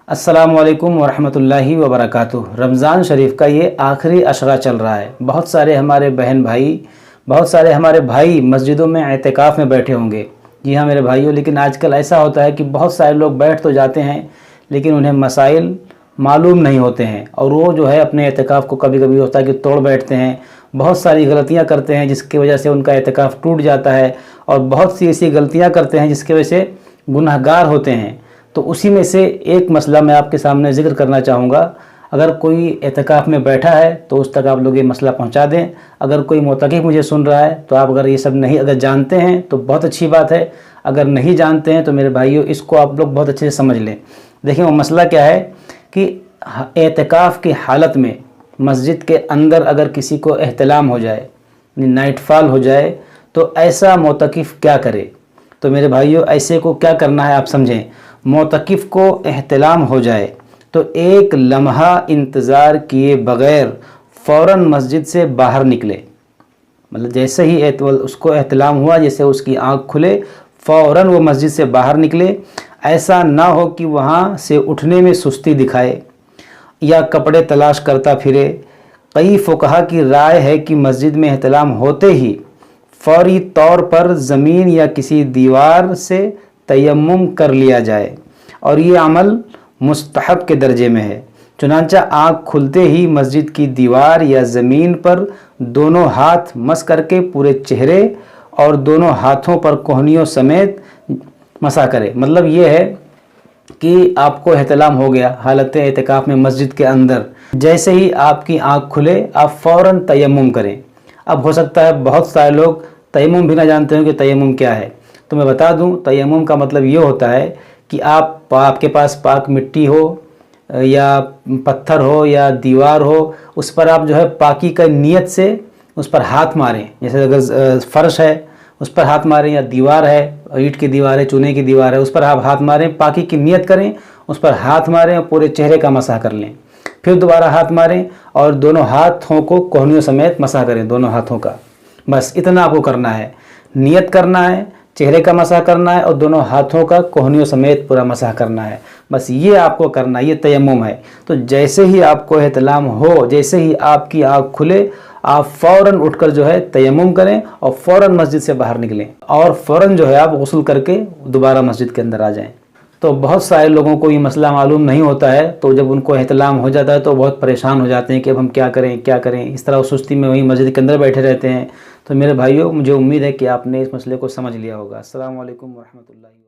अस्सलामुअलैकुम वरहमतुल्लाहि वबरकातुहू। रमज़ान शरीफ का ये आखिरी अशरा चल रहा है। बहुत सारे हमारे बहन भाई, बहुत सारे हमारे भाई मस्जिदों में एतिकाफ़ में बैठे होंगे। जी हाँ मेरे भाइयों, लेकिन आजकल ऐसा होता है कि बहुत सारे लोग बैठ तो जाते हैं लेकिन उन्हें मसाइल मालूम नहीं होते हैं और वो जो है अपने एतिकाफ़ को कभी कभी होता है कि तोड़ बैठते हैं। बहुत सारी गलतियाँ करते हैं जिसकी वजह से उनका एतिकाफ़ टूट जाता है और बहुत सी ऐसी गलतियाँ करते हैं जिसकी वजह से गुनहगार होते हैं। तो उसी में से एक मसला मैं आपके सामने ज़िक्र करना चाहूँगा। अगर कोई एतिकाफ़ में बैठा है तो उस तक आप लोग ये मसला पहुँचा दें। अगर कोई मोतकिफ़ मुझे सुन रहा है तो आप अगर ये सब नहीं अगर जानते हैं तो बहुत अच्छी बात है, अगर नहीं जानते हैं तो मेरे भाइयों इसको आप लोग बहुत अच्छे से समझ लें। देखिए वो मसला क्या है कि एतिकाफ़ की हालत में मस्जिद के अंदर अगर किसी को एहतलाम हो जाए, नाइट फॉल हो जाए, तो ऐसा मोतकिफ़ क्या करे। तो मेरे भाइयों ऐसे को क्या करना है आप समझें। मोतकिफ़ को एहतलाम हो जाए तो एक लम्हा इंतज़ार किए बग़ैर फ़ौरन मस्जिद से बाहर निकले। मतलब जैसे ही उसको एहतलाम हुआ, जैसे उसकी आँख खुले, फ़ौरन वो मस्जिद से बाहर निकले। ऐसा ना हो कि वहाँ से उठने में सुस्ती दिखाए या कपड़े तलाश करता फिरे। कई फ़ुक़हा की राय है कि मस्जिद में एहतलाम होते ही फ़ौरी तौर पर ज़मीन या किसी दीवार से तयम्मुम कर लिया जाए और ये अमल मुस्तहब के दर्जे में है। चुनांचा आँख खुलते ही मस्जिद की दीवार या ज़मीन पर दोनों हाथ मस करके पूरे चेहरे और दोनों हाथों पर कोहनियों समेत मसा करे। मतलब ये है कि आपको एहतलाम हो गया हालत एतिकाफ़ में मस्जिद के अंदर, जैसे ही आपकी आँख खुले आप फ़ौरन तयम्मुम करें। अब हो सकता है बहुत सारे लोग तयम्मुम भी ना जानते हो कि तयम्मुम क्या है, तो मैं बता दूं तयम्मुम का मतलब ये होता है कि आपके पास पाक मिट्टी हो या पत्थर हो या दीवार हो, उस पर आप जो है पाकी का नियत से उस पर हाथ मारें। जैसे अगर फ़र्श है उस पर हाथ मारें या दीवार है, ईंट की दीवार है, चूने की दीवार है, उस पर आप हाथ मारें, पाकी की नियत करें, उस पर हाथ मारें और पूरे चेहरे का मसाह कर लें। फिर दोबारा हाथ मारें और दोनों हाथों को कोहनियों समेत मसाह करें, दोनों हाथों का। बस इतना आपको करना है, नियत करना है, चेहरे का मसाह करना है और दोनों हाथों का कोहनियों समेत पूरा मसाह करना है। बस ये आपको करना है, ये तयम्मुम है। तो जैसे ही आपको एहतलाम हो, जैसे ही आपकी आँख खुले, आप फ़ौरन उठकर जो है तयम्मुम करें और फ़ौरन मस्जिद से बाहर निकलें और फ़ौरन जो है आप गुस्ल करके दोबारा मस्जिद के अंदर आ जाएं। तो बहुत सारे लोगों को ये मसला मालूम नहीं होता है, तो जब उनको एहतलाम हो जाता है तो बहुत परेशान हो जाते हैं कि अब हम क्या करें क्या करें। इस तरह सुस्ती में वहीं मस्जिद के अंदर बैठे रहते हैं। तो मेरे भाइयों मुझे उम्मीद है कि आपने इस मसले को समझ लिया होगा। अस्सलामु अलैकुम वरहमतुल्लाहि।